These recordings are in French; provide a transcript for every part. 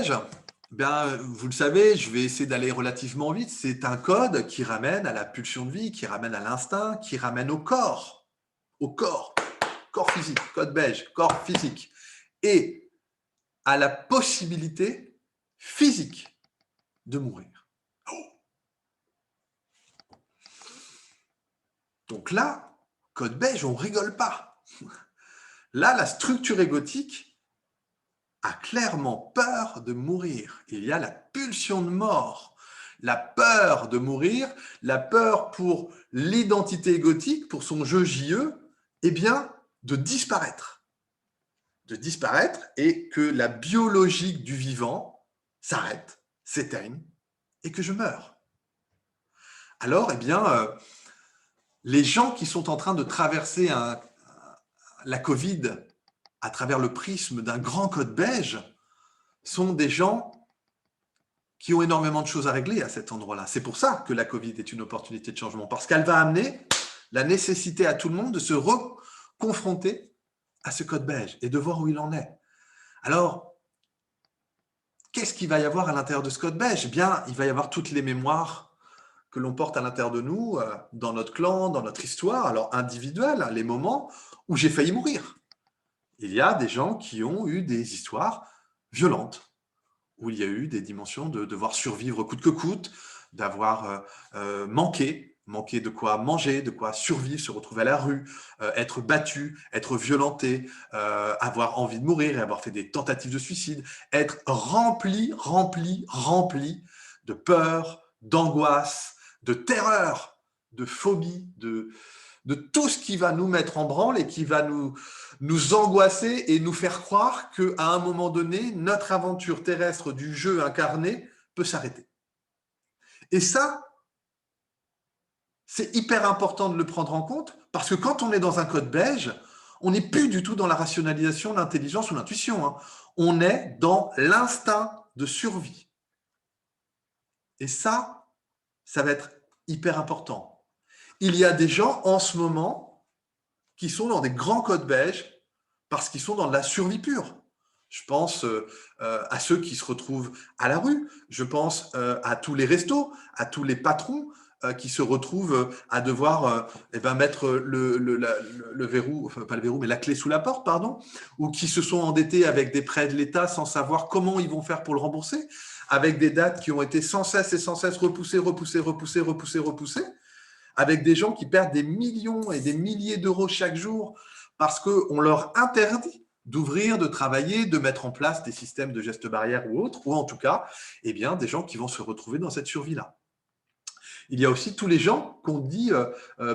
beige, bien, vous le savez, je vais essayer d'aller relativement vite. C'est un code qui ramène à la pulsion de vie, qui ramène à l'instinct, qui ramène au corps, corps physique, code beige, corps physique, et à la possibilité physique de mourir. Donc là, code beige, on rigole pas. Là, la structure égotique a clairement peur de mourir. Il y a la pulsion de mort, la peur de mourir, la peur pour l'identité égotique, pour son jeu JE, eh bien, de disparaître. De disparaître et que la biologie du vivant s'arrête, s'éteigne et que je meure. Alors, eh bien, les gens qui sont en train de traverser la Covid à travers le prisme d'un grand code beige sont des gens qui ont énormément de choses à régler à cet endroit-là. C'est pour ça que la Covid est une opportunité de changement, parce qu'elle va amener la nécessité à tout le monde de se reconfronter à ce code beige et de voir où il en est. Alors, qu'est-ce qu'il va y avoir à l'intérieur de ce code beige? Eh bien, il va y avoir toutes les mémoires que l'on porte à l'intérieur de nous, dans notre clan, dans notre histoire, alors individuelle, les moments où j'ai failli mourir. Il y a des gens qui ont eu des histoires violentes, où il y a eu des dimensions de devoir survivre coûte que coûte, d'avoir manqué de quoi manger, de quoi survivre, se retrouver à la rue, être battu, être violenté, avoir envie de mourir et avoir fait des tentatives de suicide, être rempli de peur, d'angoisse, de terreur, de phobie, de tout ce qui va nous mettre en branle et qui va nous angoisser et nous faire croire qu'à un moment donné, notre aventure terrestre du jeu incarné peut s'arrêter. Et ça, c'est hyper important de le prendre en compte parce que quand on est dans un code beige, on n'est plus du tout dans la rationalisation, l'intelligence ou l'intuition. Hein. On est dans l'instinct de survie. Et ça va être hyper important. Il y a des gens en ce moment qui sont dans des grands codes beige parce qu'ils sont dans de la survie pure. Je pense à ceux qui se retrouvent à la rue. Je pense à tous les restos, à tous les patrons qui se retrouvent à devoir mettre le verrou, enfin pas le verrou, mais la clé sous la porte, pardon, ou qui se sont endettés avec des prêts de l'État sans savoir comment ils vont faire pour le rembourser, avec des dates qui ont été sans cesse repoussées, avec des gens qui perdent des millions et des milliers d'euros chaque jour parce qu'on leur interdit d'ouvrir, de travailler, de mettre en place des systèmes de gestes barrières ou autres, ou en tout cas, eh bien, des gens qui vont se retrouver dans cette survie-là. Il y a aussi tous les gens qu'on dit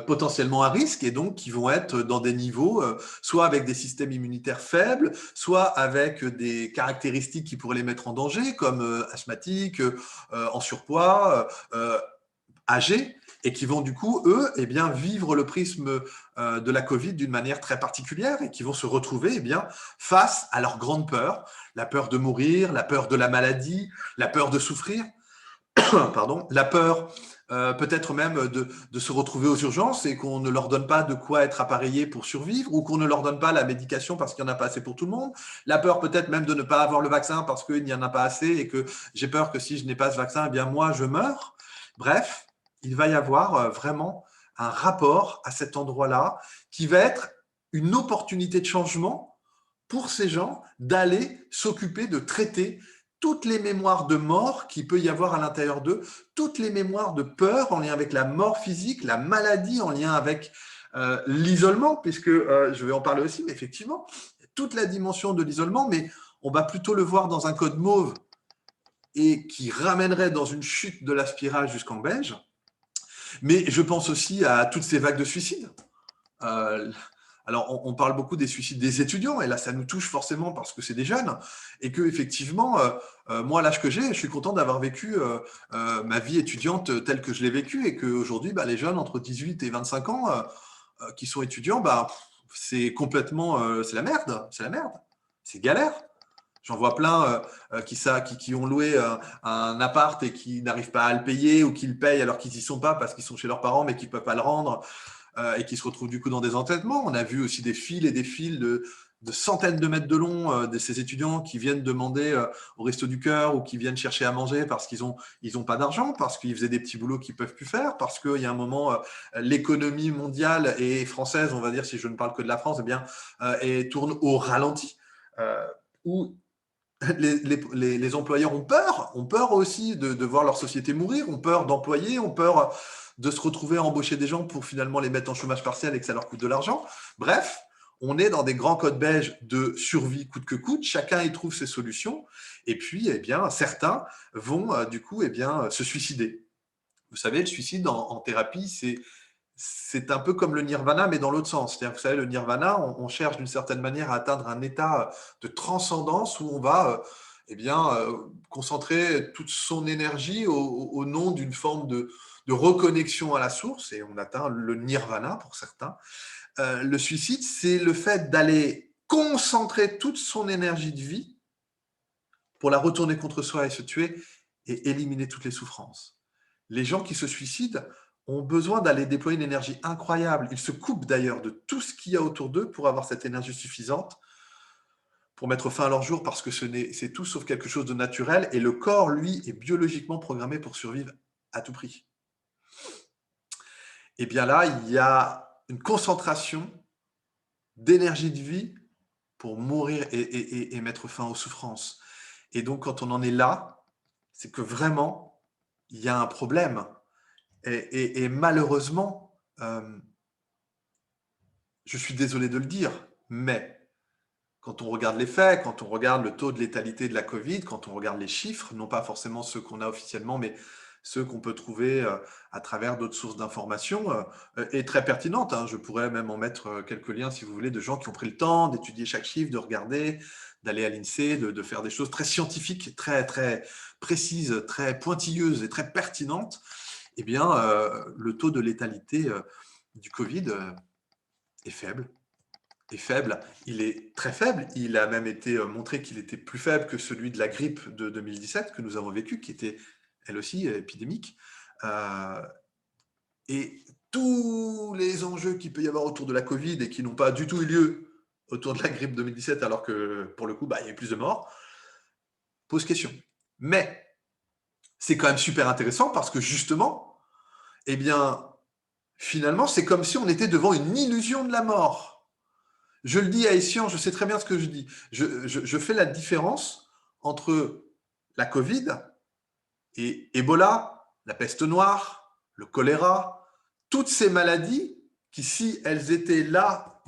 potentiellement à risque et donc qui vont être dans des niveaux, soit avec des systèmes immunitaires faibles, soit avec des caractéristiques qui pourraient les mettre en danger, comme asthmatiques, en surpoids, âgés, et qui vont du coup, eux, eh bien, vivre le prisme de la Covid d'une manière très particulière et qui vont se retrouver eh bien, face à leur grande peur, la peur de mourir, la peur de la maladie, la peur de souffrir, pardon, la peur peut-être même de se retrouver aux urgences et qu'on ne leur donne pas de quoi être appareillé pour survivre ou qu'on ne leur donne pas la médication parce qu'il n'y en a pas assez pour tout le monde. La peur peut-être même de ne pas avoir le vaccin parce qu'il n'y en a pas assez et que j'ai peur que si je n'ai pas ce vaccin, eh bien moi, je meurs. Bref, il va y avoir vraiment un rapport à cet endroit-là qui va être une opportunité de changement pour ces gens d'aller s'occuper de traiter toutes les mémoires de mort qu'il peut y avoir à l'intérieur d'eux, toutes les mémoires de peur en lien avec la mort physique, la maladie en lien avec l'isolement, puisque je vais en parler aussi, mais effectivement, toute la dimension de l'isolement, mais on va plutôt le voir dans un code mauve et qui ramènerait dans une chute de la spirale jusqu'en beige. Mais je pense aussi à toutes ces vagues de suicides. Euh, alors, on parle beaucoup des suicides des étudiants, et là, ça nous touche forcément parce que c'est des jeunes, et que effectivement, moi, à l'âge que j'ai, je suis content d'avoir vécu ma vie étudiante telle que je l'ai vécue, et qu'aujourd'hui, les jeunes entre 18 et 25 ans qui sont étudiants, c'est complètement, c'est la merde, c'est galère. J'en vois plein qui ont loué un appart et qui n'arrivent pas à le payer ou qui le payent alors qu'ils n'y sont pas parce qu'ils sont chez leurs parents mais qu'ils ne peuvent pas le rendre et qui se retrouvent du coup dans des entêtements. On a vu aussi des fils et des fils de centaines de mètres de long de ces étudiants qui viennent demander au Resto du Cœur ou qui viennent chercher à manger parce qu'ils ont pas d'argent, parce qu'ils faisaient des petits boulots qu'ils peuvent plus faire, parce qu'il y a un moment, l'économie mondiale et française, on va dire, si je ne parle que de la France, eh bien, et tourne au ralenti, où les employeurs ont peur aussi de voir leur société mourir, ont peur d'employer, ont peur de se retrouver à embaucher des gens pour finalement les mettre en chômage partiel et que ça leur coûte de l'argent. Bref, on est dans des grands codes beige de survie coûte que coûte. Chacun y trouve ses solutions. Et puis, eh bien, certains vont du coup se suicider. Vous savez, le suicide en thérapie, c'est un peu comme le nirvana, mais dans l'autre sens. C'est-à-dire, vous savez, le nirvana, on cherche d'une certaine manière à atteindre un état de transcendance où on va concentrer toute son énergie au nom d'une forme de reconnexion à la source, et on atteint le nirvana pour certains. Le suicide, c'est le fait d'aller concentrer toute son énergie de vie pour la retourner contre soi et se tuer et éliminer toutes les souffrances. Les gens qui se suicident ont besoin d'aller déployer une énergie incroyable. Ils se coupent d'ailleurs de tout ce qu'il y a autour d'eux pour avoir cette énergie suffisante pour mettre fin à leur jour, parce que c'est tout sauf quelque chose de naturel et le corps, lui, est biologiquement programmé pour survivre à tout prix. Et bien là, il y a une concentration d'énergie de vie pour mourir et mettre fin aux souffrances. Et donc, quand on en est là, c'est que vraiment, il y a un problème. Et malheureusement, je suis désolé de le dire, mais quand on regarde les faits, quand on regarde le taux de létalité de la Covid, quand on regarde les chiffres, non pas forcément ceux qu'on a officiellement, mais ceux qu'on peut trouver à travers d'autres sources d'informations, est très pertinente, hein. Je pourrais même en mettre quelques liens, si vous voulez, de gens qui ont pris le temps d'étudier chaque chiffre, de regarder, d'aller à l'INSEE, de faire des choses très scientifiques, très, très précises, très pointilleuses et très pertinentes. Eh bien, le taux de létalité du Covid est faible. Il est très faible. Il a même été montré qu'il était plus faible que celui de la grippe de 2017 que nous avons vécu, qui était elle aussi épidémique. Euh, et tous les enjeux qu'il peut y avoir autour de la Covid et qui n'ont pas du tout eu lieu autour de la grippe 2017, alors que pour le coup, il y a eu plus de morts, posent question. Mais c'est quand même super intéressant parce que justement, eh bien, finalement, c'est comme si on était devant une illusion de la mort. Je le dis à Essian, je sais très bien ce que je dis. Je fais la différence entre la Covid et Ebola, la peste noire, le choléra, toutes ces maladies qui, si elles étaient là,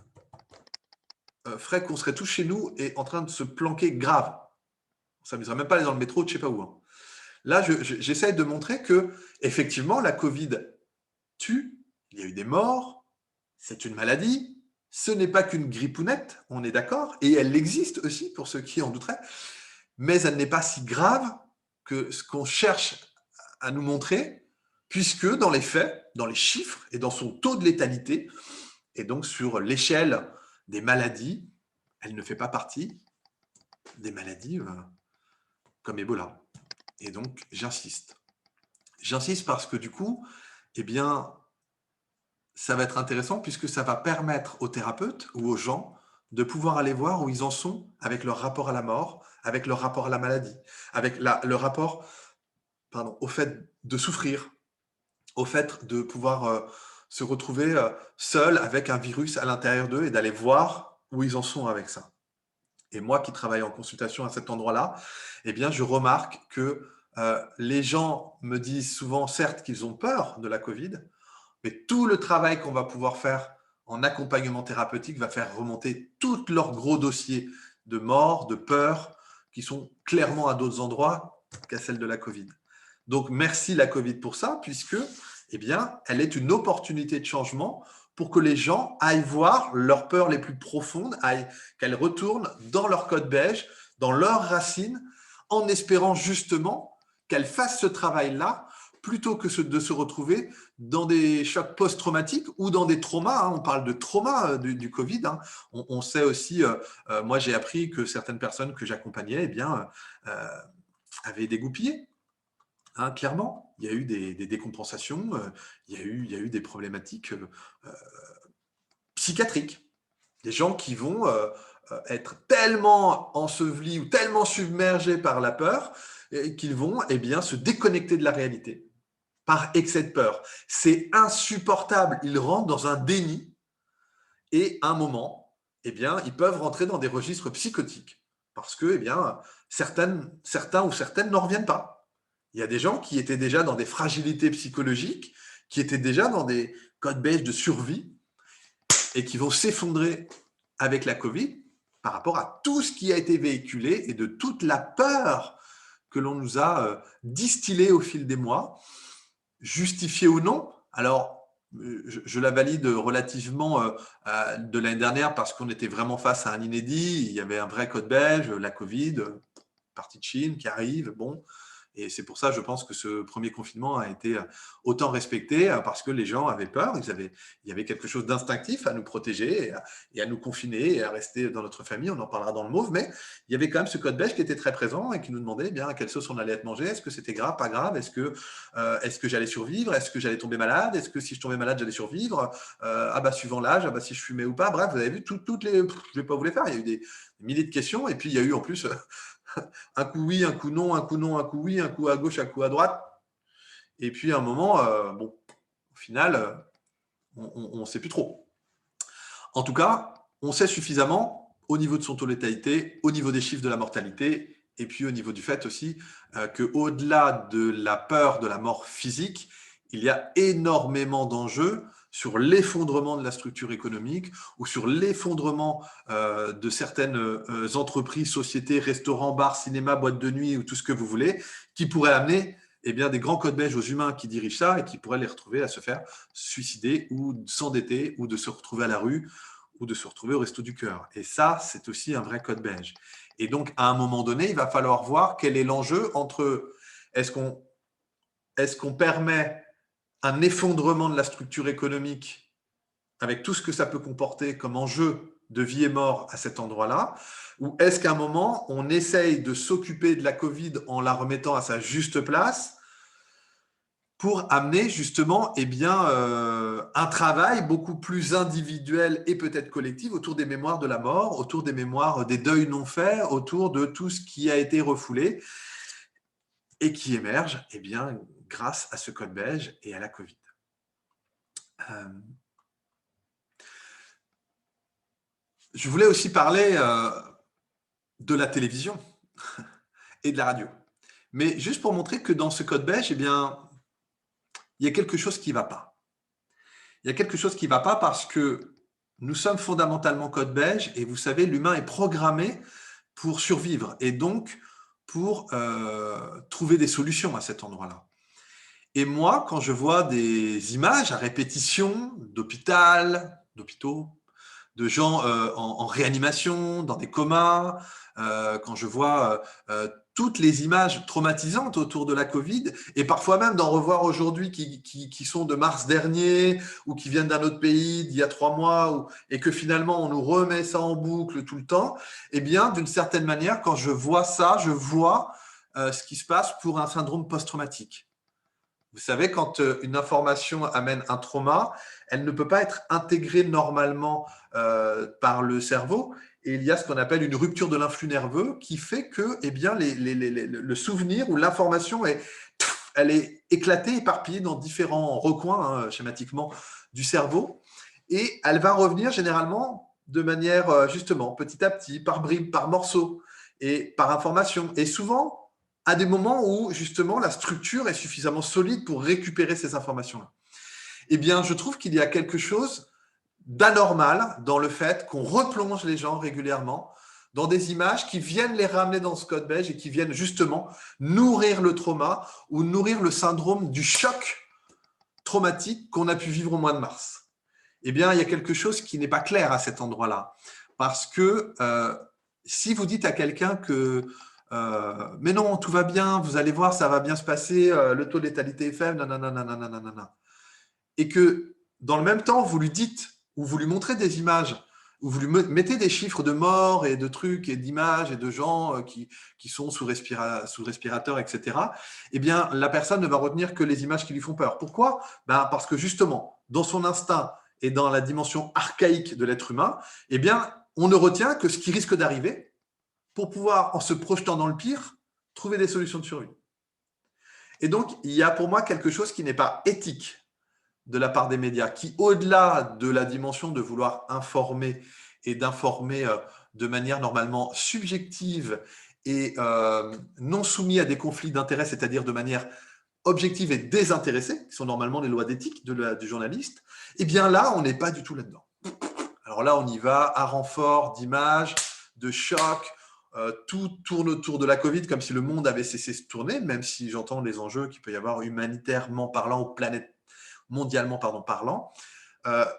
feraient qu'on serait tous chez nous et en train de se planquer grave. On ne s'amuserait même pas à aller dans le métro, je ne sais pas où, hein. Là, j'essaie de montrer que, effectivement, la Covid tue, il y a eu des morts, c'est une maladie, ce n'est pas qu'une grippounette, on est d'accord, et elle existe aussi pour ceux qui en douteraient, mais elle n'est pas si grave que ce qu'on cherche à nous montrer, puisque dans les faits, dans les chiffres et dans son taux de létalité, et donc sur l'échelle des maladies, elle ne fait pas partie des maladies comme Ebola. Et donc, j'insiste. J'insiste parce que du coup, eh bien, ça va être intéressant puisque ça va permettre aux thérapeutes ou aux gens de pouvoir aller voir où ils en sont avec leur rapport à la mort, avec leur rapport à la maladie, avec le rapport au fait de souffrir, au fait de pouvoir se retrouver seul avec un virus à l'intérieur d'eux et d'aller voir où ils en sont avec ça. Et moi qui travaille en consultation à cet endroit-là, eh bien, je remarque que les gens me disent souvent, certes, qu'ils ont peur de la Covid, mais tout le travail qu'on va pouvoir faire en accompagnement thérapeutique va faire remonter tous leurs gros dossiers de mort, de peur, qui sont clairement à d'autres endroits qu'à celle de la Covid. Donc, merci la Covid pour ça, puisque, eh bien, elle est une opportunité de changement pour que les gens aillent voir leurs peurs les plus profondes, qu'elles retournent dans leur code beige, dans leurs racines, en espérant justement qu'elles fassent ce travail-là plutôt que de se retrouver dans des chocs post-traumatiques ou dans des traumas, hein. On parle de trauma du Covid, hein. On sait aussi, moi j'ai appris que certaines personnes que j'accompagnais avaient dégoupillé, hein, clairement. Il y a eu des décompensations, il y a eu des problématiques psychiatriques. Des gens qui vont être tellement ensevelis ou tellement submergés par la peur qu'ils vont eh bien, se déconnecter de la réalité par excès de peur. C'est insupportable. Ils rentrent dans un déni et à un moment, eh bien, ils peuvent rentrer dans des registres psychotiques parce que eh bien, certains ou certaines n'en reviennent pas. Il y a des gens qui étaient déjà dans des fragilités psychologiques, qui étaient déjà dans des codes beige de survie et qui vont s'effondrer avec la Covid par rapport à tout ce qui a été véhiculé et de toute la peur que l'on nous a distillée au fil des mois, justifiée ou non. Alors, je la valide relativement de l'année dernière parce qu'on était vraiment face à un inédit. Il y avait un vrai code beige, la Covid, partie de Chine qui arrive. Bon, et c'est pour ça, je pense que ce premier confinement a été autant respecté parce que les gens avaient peur. Il y avait quelque chose d'instinctif à nous protéger et à nous confiner et à rester dans notre famille. On en parlera dans le mauve, mais il y avait quand même ce code beige qui était très présent et qui nous demandait eh bien à quelle sauce on allait être mangé. Est-ce que c'était grave, pas grave? Est-ce que j'allais survivre? Est-ce que j'allais tomber malade? Est-ce que si je tombais malade, j'allais survivre? Ah bah suivant l'âge, ah bah si je fumais ou pas. Bref, vous avez vu toutes les. Je ne vais pas vous les faire. Il y a eu des milliers de questions et puis il y a eu en plus un coup oui, un coup non, un coup non, un coup oui, un coup à gauche, un coup à droite. Et puis à un moment, bon, au final, on ne sait plus trop. En tout cas, on sait suffisamment au niveau de son taux de létalité, au niveau des chiffres de la mortalité, et puis au niveau du fait aussi qu'au-delà de la peur de la mort physique, il y a énormément d'enjeux sur l'effondrement de la structure économique ou sur l'effondrement de certaines entreprises, sociétés, restaurants, bars, cinémas, boîtes de nuit ou tout ce que vous voulez, qui pourraient amener eh bien, des grands codes beige aux humains qui dirigent ça et qui pourraient les retrouver à se faire suicider ou s'endetter ou de se retrouver à la rue ou de se retrouver au resto du cœur. Et ça, c'est aussi un vrai code beige. Et donc, à un moment donné, il va falloir voir quel est l'enjeu entre est-ce qu'on permet un effondrement de la structure économique avec tout ce que ça peut comporter comme enjeu de vie et mort à cet endroit-là, ou est-ce qu'à un moment, on essaye de s'occuper de la Covid en la remettant à sa juste place pour amener justement eh bien, un travail beaucoup plus individuel et peut-être collectif autour des mémoires de la mort, autour des mémoires des deuils non faits, autour de tout ce qui a été refoulé et qui émerge eh bien, grâce à ce code beige et à la Covid. Je voulais aussi parler de la télévision et de la radio. Mais juste pour montrer que dans ce code beige, eh bien, il y a quelque chose qui ne va pas. Il y a quelque chose qui ne va pas parce que nous sommes fondamentalement code beige et vous savez, l'humain est programmé pour survivre et donc pour trouver des solutions à cet endroit-là. Et moi, quand je vois des images à répétition d'hôpitaux, de gens en réanimation, dans des comas, quand je vois toutes les images traumatisantes autour de la Covid, et parfois même d'en revoir aujourd'hui qui sont de mars dernier ou qui viennent d'un autre pays d'il y a 3 mois, et que finalement on nous remet ça en boucle tout le temps, eh bien, d'une certaine manière, quand je vois ça, je vois ce qui se passe pour un syndrome post-traumatique. Vous savez, quand une information amène un trauma, elle ne peut pas être intégrée normalement par le cerveau. Et il y a ce qu'on appelle une rupture de l'influx nerveux qui fait que eh bien, le souvenir ou l'information elle est éclatée, éparpillée dans différents recoins, schématiquement, du cerveau. Et elle va revenir généralement de manière, justement, petit à petit, par bribes, par morceaux et par information. Et souvent, à des moments où, justement, la structure est suffisamment solide pour récupérer ces informations-là. Eh bien, je trouve qu'il y a quelque chose d'anormal dans le fait qu'on replonge les gens régulièrement dans des images qui viennent les ramener dans ce code beige et qui viennent justement nourrir le trauma ou nourrir le syndrome du choc traumatique qu'on a pu vivre au mois de mars. Eh bien, il y a quelque chose qui n'est pas clair à cet endroit-là. Parce que si vous dites à quelqu'un que mais non, tout va bien, vous allez voir, ça va bien se passer, le taux de létalité est faible, nanana, et que dans le même temps, vous lui dites ou vous lui montrez des images, ou vous lui mettez des chiffres de morts et de trucs et d'images et de gens qui sont sous respirateur, etc., eh bien, la personne ne va retenir que les images qui lui font peur. Pourquoi? Parce que justement, dans son instinct et dans la dimension archaïque de l'être humain, eh bien, on ne retient que ce qui risque d'arriver pour pouvoir, en se projetant dans le pire, trouver des solutions de survie. Et donc, il y a pour moi quelque chose qui n'est pas éthique de la part des médias, qui, au-delà de la dimension de vouloir informer et d'informer de manière normalement subjective et non soumis à des conflits d'intérêts, c'est-à-dire de manière objective et désintéressée, qui sont normalement les lois d'éthique du journaliste, eh bien là, on n'est pas du tout là-dedans. Alors là, on y va à renfort d'images, de chocs, tout tourne autour de la Covid comme si le monde avait cessé de se tourner, même si j'entends les enjeux qu'il peut y avoir humanitairement parlant, ou mondialement parlant. Voilà,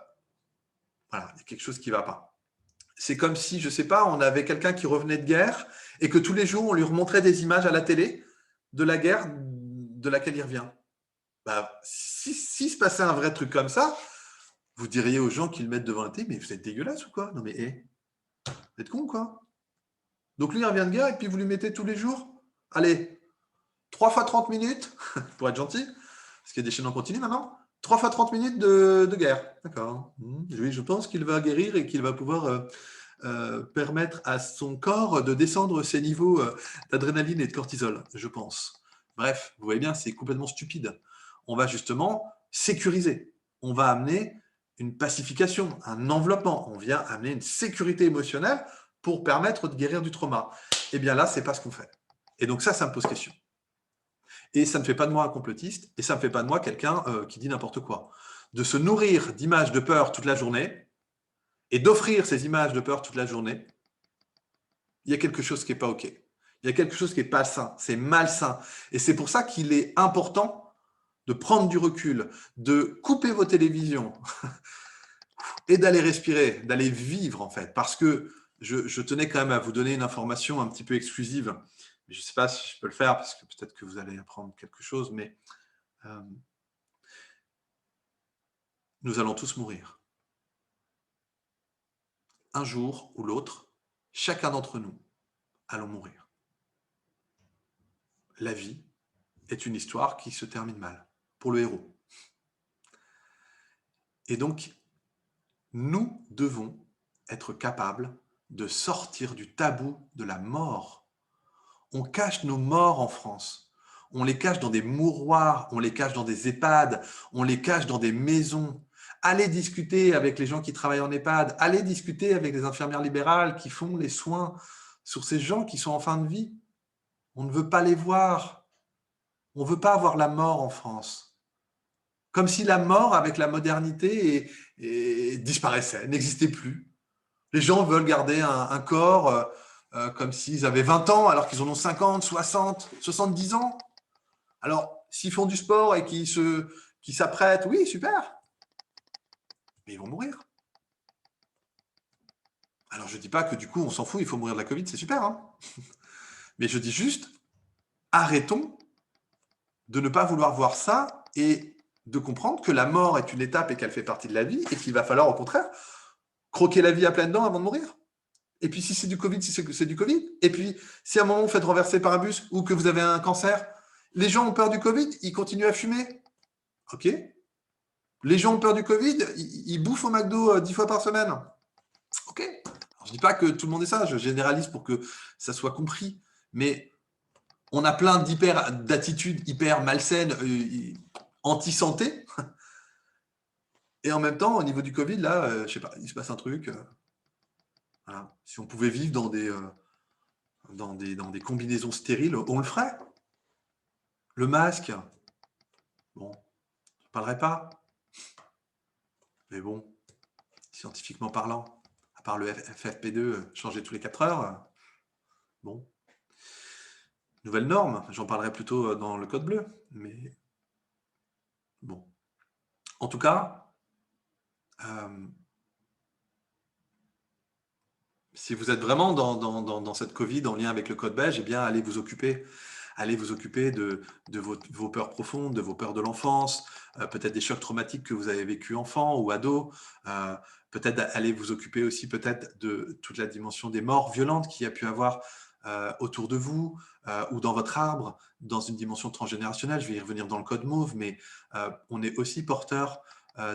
il y a quelque chose qui ne va pas. C'est comme si, je ne sais pas, on avait quelqu'un qui revenait de guerre et que tous les jours, on lui remontrait des images à la télé de la guerre de laquelle il revient. Bah, si se passait un vrai truc comme ça, vous diriez aux gens qui le mettent devant la télé, mais vous êtes dégueulasse ou quoi? Non mais, vous êtes con quoi? Donc lui, il revient de guerre et puis vous lui mettez tous les jours, allez, 3 fois 30 minutes, pour être gentil, parce qu'il y a des chaînes en continu maintenant, 3 fois 30 minutes de guerre. D'accord. Oui, je pense qu'il va guérir et qu'il va pouvoir permettre à son corps de descendre ses niveaux d'adrénaline et de cortisol, je pense. Bref, vous voyez bien, c'est complètement stupide. On va justement sécuriser. On va amener une pacification, un enveloppement. On vient amener une sécurité émotionnelle pour permettre de guérir du trauma. Eh bien là, ce n'est pas ce qu'on fait. Et donc ça me pose question. Et ça ne fait pas de moi un complotiste, et ça ne fait pas de moi quelqu'un qui dit n'importe quoi. De se nourrir d'images de peur toute la journée, et d'offrir ces images de peur toute la journée, il y a quelque chose qui n'est pas OK. Il y a quelque chose qui n'est pas sain, c'est malsain. Et c'est pour ça qu'il est important de prendre du recul, de couper vos télévisions et d'aller respirer, d'aller vivre en fait. Parce que je tenais quand même à vous donner une information un petit peu exclusive. Je ne sais pas si je peux le faire parce que peut-être que vous allez apprendre quelque chose, mais nous allons tous mourir. Un jour ou l'autre, chacun d'entre nous allons mourir. La vie est une histoire qui se termine mal, pour le héros. Et donc, nous devons être capables de sortir du tabou de la mort. On cache nos morts en France. On les cache dans des mouroirs, on les cache dans des EHPAD, on les cache dans des maisons. Allez discuter avec les gens qui travaillent en EHPAD, allez discuter avec les infirmières libérales qui font les soins sur ces gens qui sont en fin de vie. On ne veut pas les voir. On ne veut pas avoir la mort en France. Comme si la mort, avec la modernité, disparaissait, n'existait plus. Les gens veulent garder un corps comme s'ils avaient 20 ans, alors qu'ils en ont 50, 60, 70 ans. Alors, s'ils font du sport et qu'ils s'apprêtent, oui, super, mais ils vont mourir. Alors, je ne dis pas que du coup, on s'en fout, il faut mourir de la Covid, c'est super. Hein, mais je dis juste, arrêtons de ne pas vouloir voir ça et de comprendre que la mort est une étape et qu'elle fait partie de la vie et qu'il va falloir, au contraire, croquer la vie à pleines dents avant de mourir. Et puis, si c'est du Covid, si c'est du Covid. Et puis, si à un moment vous faites renverser par un bus ou que vous avez un cancer, les gens ont peur du Covid, ils continuent à fumer. OK. Les gens ont peur du Covid, ils bouffent au McDo 10 fois par semaine. OK. Alors, je ne dis pas que tout le monde est ça, je généralise pour que ça soit compris. Mais on a plein d'attitudes hyper malsaines, anti-santé. Et en même temps, au niveau du Covid, là, je ne sais pas, il se passe un truc. Voilà. Si on pouvait vivre dans des combinaisons stériles, on le ferait. Le masque, bon, je ne parlerai pas. Mais bon, scientifiquement parlant, à part le FFP2, changer tous les 4 heures, bon. Nouvelle norme, j'en parlerai plutôt dans le code bleu. Mais bon. En tout cas, si vous êtes vraiment dans cette Covid en lien avec le code beige, eh bien, allez vous occuper. Allez vous occuper de vos peurs profondes, de vos peurs de l'enfance, peut-être des chocs traumatiques que vous avez vécu enfant ou ado. Peut-être allez vous occuper aussi peut-être de toute la dimension des morts violentes qu'il y a pu avoir autour de vous ou dans votre arbre, dans une dimension transgénérationnelle. Je vais y revenir dans le code mauve, mais on est aussi porteur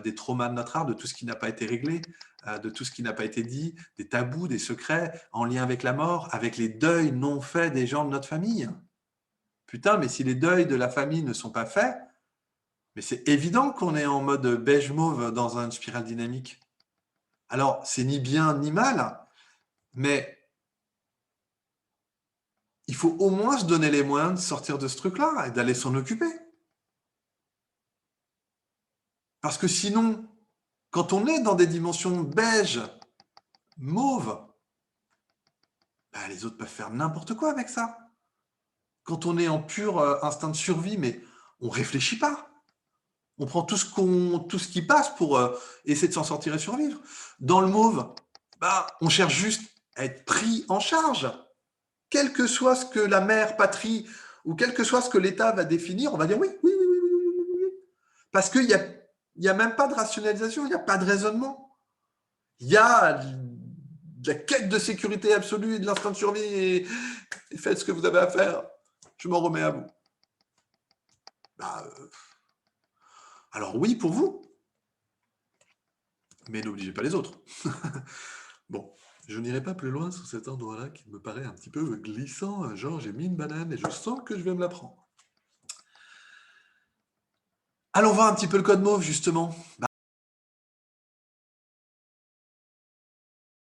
des traumas de notre art, de tout ce qui n'a pas été réglé, de tout ce qui n'a pas été dit, des tabous, des secrets en lien avec la mort, avec les deuils non faits des gens de notre famille. Putain, mais si les deuils de la famille ne sont pas faits, mais c'est évident qu'on est en mode beige mauve dans une spirale dynamique. Alors, c'est ni bien ni mal, mais il faut au moins se donner les moyens de sortir de ce truc-là et d'aller s'en occuper. Parce que sinon, quand on est dans des dimensions beige, mauve, bah, les autres peuvent faire n'importe quoi avec ça. Quand on est en pur instinct de survie, mais on réfléchit pas. On prend tout ce qui passe pour essayer de s'en sortir et survivre. Dans le mauve, bah, on cherche juste à être pris en charge. Quel que soit ce que la mère patrie ou quel que soit ce que l'État va définir, on va dire oui, oui, oui, oui, oui, oui, oui. Parce qu'il y a même pas de rationalisation, il n'y a pas de raisonnement. Il y a de la quête de sécurité absolue et de l'instinct de survie et faites ce que vous avez à faire. Je m'en remets à vous. Bah, alors oui, pour vous, mais n'obligez pas les autres. Bon, je n'irai pas plus loin sur cet endroit-là qui me paraît un petit peu glissant, genre j'ai mis une banane et je sens que je vais me la prendre. Allons voir un petit peu le code mauve, justement.